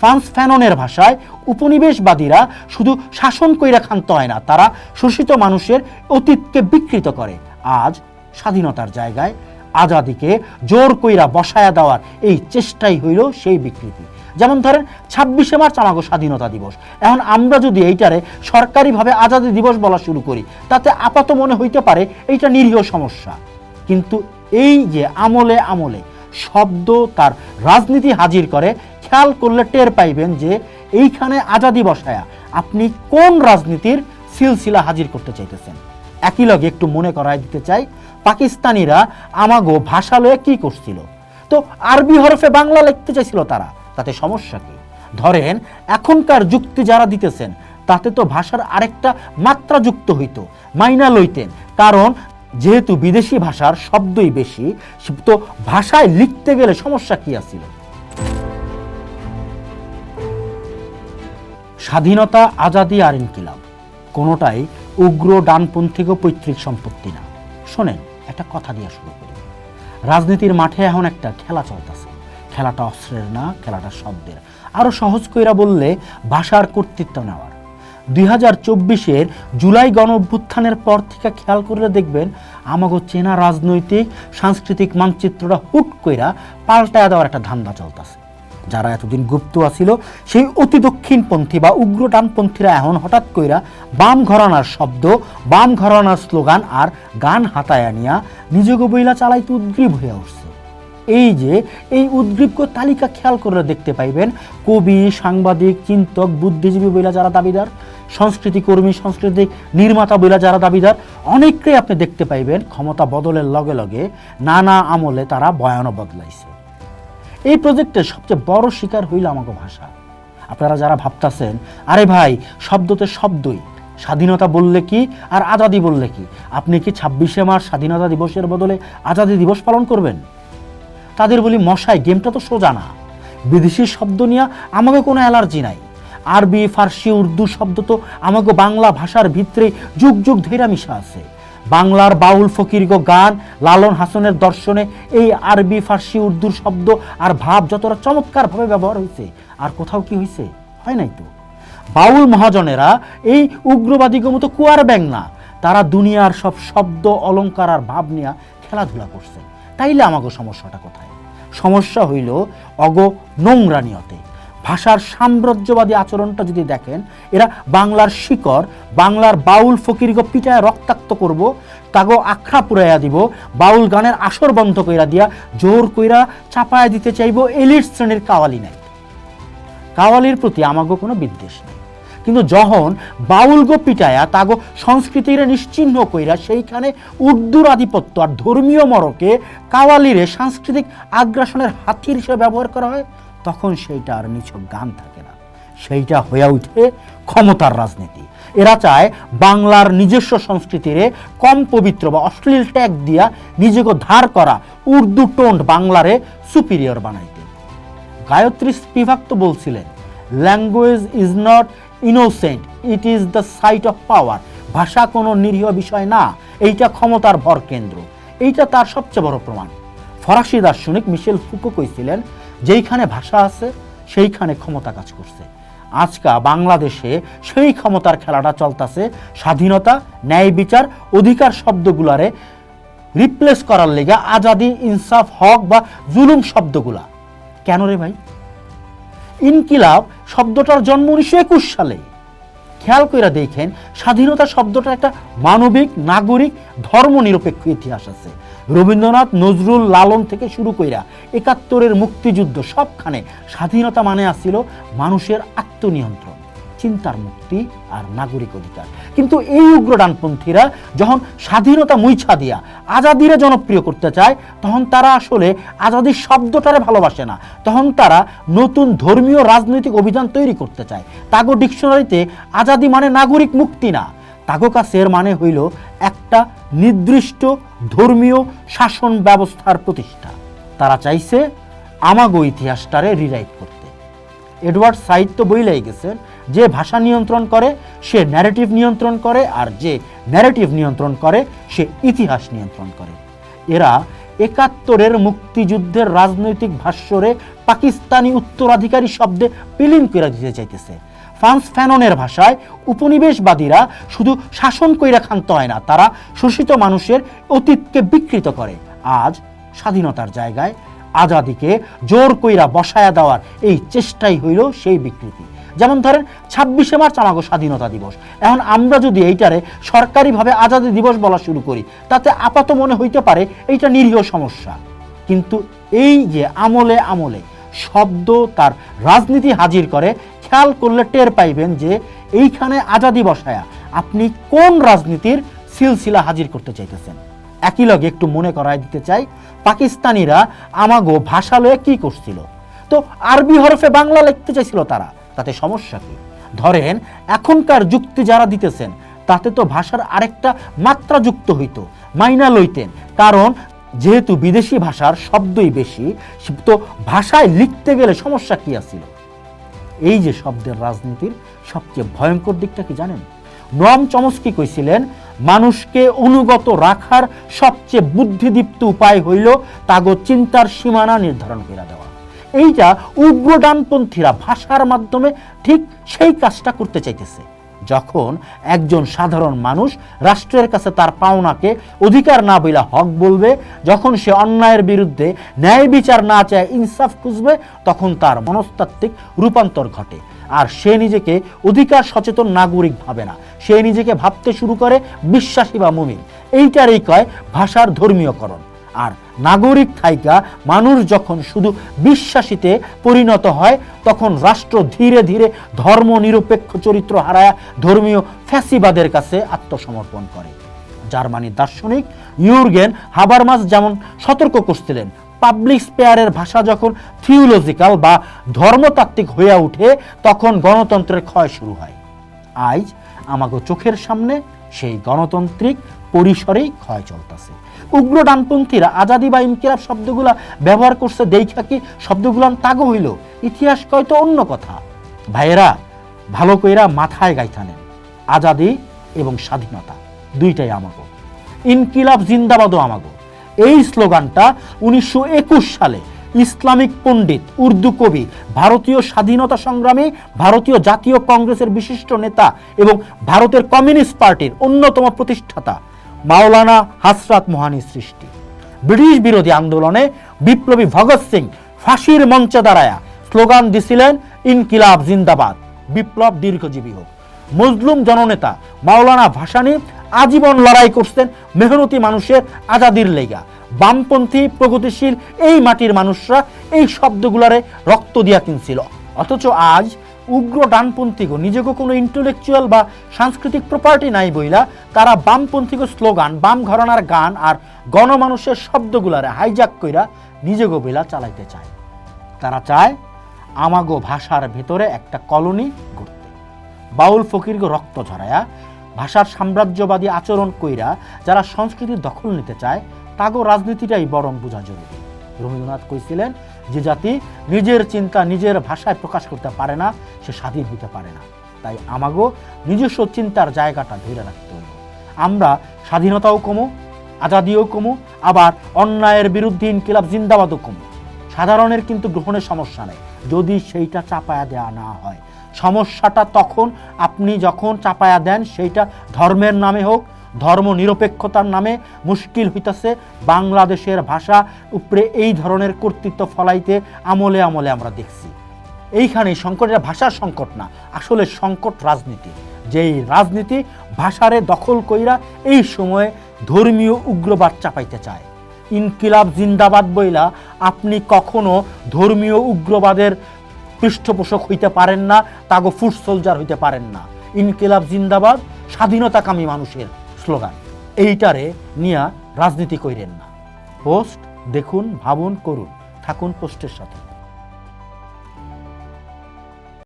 France ফ্যাননের ভাষায় উপনিবেশবাদীরা শুধু শাসন কইরা ক্ষান্ত হয় না, তারা শোষিত মানুষের অতীতকে বিকৃত করে। আজ স্বাধীনতার জায়গায় আজাদিকে জোর কইরা বসায়া দেওয়ার এই চেষ্টাই হইল সেই বিকৃতি। যেমন ধরেন 26শে মার্চ আমাগো স্বাধীনতা দিবস, এখন আমরা যদি এইটারে সরকারিভাবে আজাদি দিবস বলা শুরু করি, তাতে আপাত মনে হইতে পারে এইটা নিরীহ সমস্যা। কিন্তু এই যে আমলে আমলে শব্দ তার রাজনীতি হাজির করে, খেয়াল করলে টের পাইবেন যে এইখানে আজাদি বসায়া আপনি কোন রাজনীতির সিলসিলা হাজির করতে চাইতেছেন। একই লগে একটু মনে করায় দিতে চাই, পাকিস্তানিরা আমাগো ভাষা লয়ে কি করছিল, তো আরবি হরফে বাংলা লিখতে চাইছিল তারা, তাতে সমস্যা কি? ধরেন এখনকার যুক্তি যারা দিতেছেন তাতে তো ভাষার আরেকটা মাত্রা যুক্ত হইতো, মাইনা লইতেন, কারণ যেহেতু বিদেশি ভাষার শব্দই বেশি, তো ভাষায় লিখতে গেলে সমস্যা কি আছিল? স্বাধীনতা, আজাদি আর ইনকিলাব কোনোটাই উগ্র ডানপন্থী পৈতৃক সম্পত্তি না। শোনেন, একটা কথা দিয়ে শুরু করি। রাজনীতির মাঠে এখন একটা খেলা চলতেছে, খেলাটা অস্ত্রের না, খেলাটা শব্দের। আরো সহজ কইরা বললে ভাষার কর্তৃত্ব নেওয়ার। 2024-এর জুলাই গণ অভ্যুত্থানের পর থেকে খেয়াল করলে দেখবেন আমাগো চেনা রাজনৈতিক সাংস্কৃতিক মানচিত্রটা হুট কইরা পাল্টায়া দেওয়ার একটা ধান্দা চলতেছে। যারা এতদিন গুপ্ত আছিল সেই অতি দক্ষিণপন্থী বা উগ্র ডানপন্থীরা এখন হঠাৎ কইরা বাম ঘরানার শব্দ, বাম ঘরানার স্লোগান আর গান হাতায়া নিয়া নিজেকে বইলা চালাইতে উদ্গ্রীব হয়ে উঠছে। এই উদ্গ্রীব তালিকা খেয়াল করে দেখতে পাইবেন কবি, সাংবাদিক, চিন্তক, বুদ্ধিজীবী বইলা যারা দাবিদার, সংস্কৃতি কর্মী, সাংস্কৃতিক নির্মাতা বইলা যারা দাবিদার, অনেককেই আপনি দেখতে পাইবেন ক্ষমতা বদলের লগে লগে নানা আমলে তারা বয়ানও বদলাইছে। এই প্রজেক্টের সবচেয়ে বড় শিকার হইল আমাকে ভাষা। আপনারা যারা ভাবতাছেন আরে ভাই শব্দতে শব্দই, স্বাধীনতা বললে কি আর আজাদি বললে কি, আপনি কি 26শে মার্চ স্বাধীনতা দিবসের বদলে আজাদি দিবস পালন করবেন? তাদের বলি মশাই, গেমটা তো সোজা না। বিদেশি শব্দ নিয়ে আমাকে কোনো অ্যালার্জি নাই। আরবি, ফার্সি, উর্দু শব্দ তো আমাকে বাংলা ভাষার ভিতরে যুগ যুগ ধৈরা মিশা আছে। বাংলার বাউল ফকির গান, লালন হাসনের দর্শনে এই আরবি, ফার্সি, উর্দুর শব্দ আর ভাব যতটা চমৎকারভাবে ব্যবহার হয়েছে, আর কোথাও কি হয়েছে? হয় নাই তো। বাউল মহাজনেরা এই উগ্রবাদীর মতো কুয়ার ব্যাং না, তারা দুনিয়ার সব শব্দ, অলঙ্কার আর ভাব নিয়ে খেলাধুলা করছে। তাইলে আমাকে সমস্যাটা কোথায়? সমস্যা হইল নোংরা নিয়তে। ভাষার সাম্রাজ্যবাদী আচরণটা যদি দেখেন, এরা বাংলার শিকড়, বাংলার বাউল ফকিরগো পিটায় রক্তাক্ত করব, তাগো আখড়া পুরাইয়া দিব, বাউল গানের আসর বন্ধ কইরা দিয়া জোর কইরা চাপায়া দিতে চাইব এলিট শ্রেণীর কাওয়ালি নাই। কাওয়ালির প্রতি আমাগো কোনো বিদ্বেষ নেই, কিন্তু যখন বাউল গো পিটায়া তাগো সংস্কৃতিরে নিশ্চিহ্ন কইরা সেইখানে উর্দুর আধিপত্য আর ধর্মীয় মরকে কাওয়ালিরে সাংস্কৃতিক আগ্রাসনের হাতিয়ার হিসেবে ব্যবহার করা হয়, তখন সেইটা আর নিছক গান থাকে না, সেইটা হয়ে উঠে ক্ষমতার রাজনীতি। এরা চায় বাংলার নিজস্ব সংস্কৃতিরে কম পবিত্র বা অশ্লীল ট্যাগ দিয়া নিজেকে ধার করা উর্দু টোন্ড বাংলারে সুপিরিয়র বানাইতে। গায়ত্রী স্পিভাক তো বলছিলেন, language is not innocent, it is the site of power. ভাষা কোনো নিরীহ বিষয় না, এইটা ক্ষমতার ভর কেন্দ্র। এইটা তার সবচেয়ে বড় প্রমাণ। ফরাসি দার্শনিক মিশেল ফুকো কইছিলেন, যেইখানে ভাষা আছে সেইখানে ক্ষমতা কাজ করছে। আজকা বাংলাদেশে সেই ক্ষমতার খেলাটা চলতেছে স্বাধীনতা, ন্যায় বিচার, অধিকার শব্দগুলারে রিপ্লেস করার লেগে আজাদি, ইনসাফ, হক বা জুলুম শব্দগুলা। কেন রে ভাই? ইনকিলাব শব্দটার জন্ম 1921 সালে। খেয়াল কইরা দেখেন, স্বাধীনতা শব্দটা একটা মানবিক, নাগরিক, ধর্মনিরপেক্ষ ইতিহাস আছে। রবীন্দ্রনাথ, নজরুল, লালন থেকে শুরু কইরা 71-এর মুক্তিযুদ্ধ, সবখানে স্বাধীনতা মানে আসছিল মানুষের আত্মনিয়ন্ত্রণ, চিন্তার মুক্তি আর নাগরিক অধিকার। কিন্তু এই উগ্র ডানপন্থীরা যখন স্বাধীনতা মুইছা দিয়া আজাদিরে জনপ্রিয় করতে চায়, তখন তারা আসলে আজাদির শব্দটারে ভালোবাসে না, তখন তারা নতুন ধর্মীয় রাজনৈতিক অভিধান তৈরি করতে চায়। তাগো ডিকশনারিতে আজাদি মানে নাগরিক মুক্তি না, তাগো কাছে এর মানে হইল একটা নির্দিষ্ট ধর্মীয় শাসন ব্যবস্থার প্রতিষ্ঠা। তারা চাইছে আমাগো ইতিহাসটারে রিরাইট করতে। এডওয়ার্ড সাইদ তো বইলাই গেছেন, যে ভাষা নিয়ন্ত্রণ করে সে ন্যারেটিভ নিয়ন্ত্রণ করে, আর যে ন্যারেটিভ নিয়ন্ত্রণ করে সে ইতিহাস নিয়ন্ত্রণ করে। এরা 71-এর মুক্তিযুদ্ধের রাজনৈতিক ভাষ্যরে পাকিস্তানি উত্তরাধিকারী শব্দে বিলীন করে দিতে চাইতেছে। ফ্রান্স ফ্যাননের ভাষায় উপনিবেশবাদীরা শুধু শাসন কইরা ক্ষান্ত হয় না, তারা শোষিত মানুষের অতীতকে বিকৃত করে। আজ স্বাধীনতার জায়গায় আজাদিকে জোর কইরা বসায়া দেওয়ার এই চেষ্টাই হইল সেই বিকৃতি। যেমন ধরেন 26শে মার্চ আমাগো স্বাধীনতা দিবস, এখন আমরা যদি এইটারে সরকারিভাবে আজাদি দিবস বলা শুরু করি, তাতে আপাত মনে হইতে পারে এইটা নিরীহ সমস্যা। কিন্তু এই যে আমলে আমলে শব্দ তার রাজনীতি হাজির করে, খেয়াল করলে টের পাইবেন যে এইখানে আজাদি বসায়া আপনি কোন রাজনীতির সিলসিলা হাজির করতে চাইতেছেন। একই লগে একটু মনে করায় দিতে চাই, পাকিস্তানিরা আমাগো ভাষা লয়ে কি করছিল, তো আরবি হরফে বাংলা লিখতে চাইছিল তারা, তাতে সমস্যা কি? ধরেন এখনকার যুক্তি যারা দিতেছেন তাতে তো ভাষার আরেকটা মাত্রা যুক্ত হইতো, মাইনা লইতেন, কারণ যেহেতু বিদেশি ভাষার শব্দই বেশি, তো ভাষায় লিখতে গেলে সমস্যা কি আছিল? এই যে শব্দের রাজনীতির সবচেয়ে ভয়ঙ্কর দিকটা কি জানেন? নোয়াম চমস্কি কইছিলেন, মানুষকে অনুগত রাখার সবচেয়ে বুদ্ধিদীপ্ত উপায় হইল তাগো চিন্তার সীমানা নির্ধারণ করে দেওয়া। এইটা উগ্র ডানপন্থীরা ভাষার মাধ্যমে ঠিক সেই কাজটা করতে চাইতেছে। যখন একজন সাধারণ মানুষ রাষ্ট্রের কাছে তার পাওনাকে অধিকার না বইলা হক বলবে, যখন সে অন্যায়ের বিরুদ্ধে ন্যায় বিচার না চায় ইনসাফ খুঁজবে, তখন তার মনস্তাত্ত্বিক রূপান্তর ঘটে। আর সে নিজেকে অধিকার সচেতন নাগরিক ভাবে না, সে নিজেকে ভাবতে শুরু করে বিশ্বাসী বা মুমিন। এইটারই কয় ভাষার ধর্মীয়করণ। আর নাগরিক থাইকা মানুষ যখন শুধু বিশ্বাসীতে পরিণত হয়, তখন রাষ্ট্র ধীরে ধীরে ধর্ম নিরপেক্ষ চরিত্র হারায়া ধর্মীয় ফ্যাসিবাদের কাছে আত্মসমর্পণ করে। জার্মানির দার্শনিক ইউরগেন হাবারমাস যেমন সতর্ক করছিলেন, পাবলিক স্পেয়ারের ভাষা যখন থিওলজিক্যাল বা ধর্মতাত্ত্বিক হয়ে ওঠে, তখন গণতন্ত্রের ক্ষয় শুরু হয়। আজ আমাকে চোখের সামনে সেই গণতান্ত্রিক পরিসরেই ক্ষয় চলতেছে। উগ্র ডানপন্থীরা আজাদি বা ইনকিলাব শব্দগুলা ব্যবহার করছে, দেখা কি শব্দগুলা তাগো হইল? ইতিহাস কয় তো অন্য কথা। ভাইয়েরা, ভালো কইরা মাথায় গাইথা নেন, আজাদি এবং স্বাধীনতা দুইটাই আমাগো, ইনকিলাব জিন্দাবাদও আমাগো। এই স্লোগানটা 1921 সালে ইসলামিক পণ্ডিত, উর্দু কবি, ভারতীয় স্বাধীনতা সংগ্রামী, ভারতীয় জাতীয় কংগ্রেসের বিশিষ্ট নেতা এবং ভারতের কমিউনিস্ট পার্টির অন্যতম প্রতিষ্ঠাতা মাওলানা হাসরাত মোহানির সৃষ্টি। ব্রিটিশ বিরোধী আন্দোলনে বিপ্লবী ভগৎ সিং ফাঁসির মঞ্চে দাঁড়ায়া স্লোগান দিছিলেন, ইনকিলাব জিন্দাবাদ, বিপ্লব দীর্ঘজীবী হোক। মজলুম জননেতা মাওলানা ভাসানী আজীবন লড়াই করছেন মেহনতি মানুষের আজাদির লেগা। বামপন্থী প্রগতিশীল এই মাটির মানুষরা এই শব্দগুলারে রক্ত দিয়া কিনছিল। অথচ আজ উগ্র ডানপন্থীগো নিজেকে কোনো ইন্টেলেকচুয়াল বা সাংস্কৃতিক প্রপার্টি নাই বইলা তারা বামপন্থীগো স্লোগান, বাম ঘরানার গান আর গণমানুষের শব্দগুলারে হাইজ্যাক কইরা নিজেগো বইলা চালাইতে চায়। তারা চায় আমাগো ভাষার ভেতরে একটা কলোনি গড়তে। বাউল ফকিরগো রক্ত ঝরায়া ভাষার সাম্রাজ্যবাদী আচরণ কইরা যারা সংস্কৃতির দখল নিতে চায়, তাগো রাজনীতিটাই বরং বোঝা জরুরি। রবীন্দ্রনাথ কইছিলেন, যে জাতি নিজের চিন্তা নিজের ভাষায় প্রকাশ করতে পারে না, সে স্বাধীন হতে পারে না। তাই আমাগো নিজস্ব চিন্তার জায়গাটা ধরে রাখতে হবে। আমরা স্বাধীনতাও কমু, আজাদিও কমু, আবার অন্যায়ের বিরুদ্ধে ইনকিলাব জিন্দাবাদও কমু। সাধারণের কিন্তু গ্রহণের সমস্যা নেই যদি সেইটা চাপায়া দেওয়া না হয়। সমস্যাটা তখন আপনি যখন চাপায়া দেন, সেইটা ধর্মের নামে হোক, ধর্ম নিরপেক্ষতার নামে মুশকিল হইতাছে। বাংলাদেশের ভাষা উপরে এই ধরনের কর্তৃত্ব ফলাইতে আমলে আমলে আমরা দেখছি। এইখানে সংকটটা ভাষার সংকট না, আসলে সংকট রাজনীতি। যেই রাজনীতি ভাষারে দখল কইরা এই সময়ে ধর্মীয় উগ্রবাদ চাপাইতে চায়। ইনকিলাব জিন্দাবাদ বইলা আপনি কখনো ধর্মীয় উগ্রবাদের পৃষ্ঠপোষক হইতে পারেন না, তাগো ফুট সোলজার হইতে পারেন না। ইনকিলাব জিন্দাবাদ স্বাধীনতাকামী মানুষের স্লোগান, এইটারে নিয়া রাজনীতি কইরেন না। পোস্ট দেখুন, ভাবুন, করুন, থাকুন পোস্টের সাথে।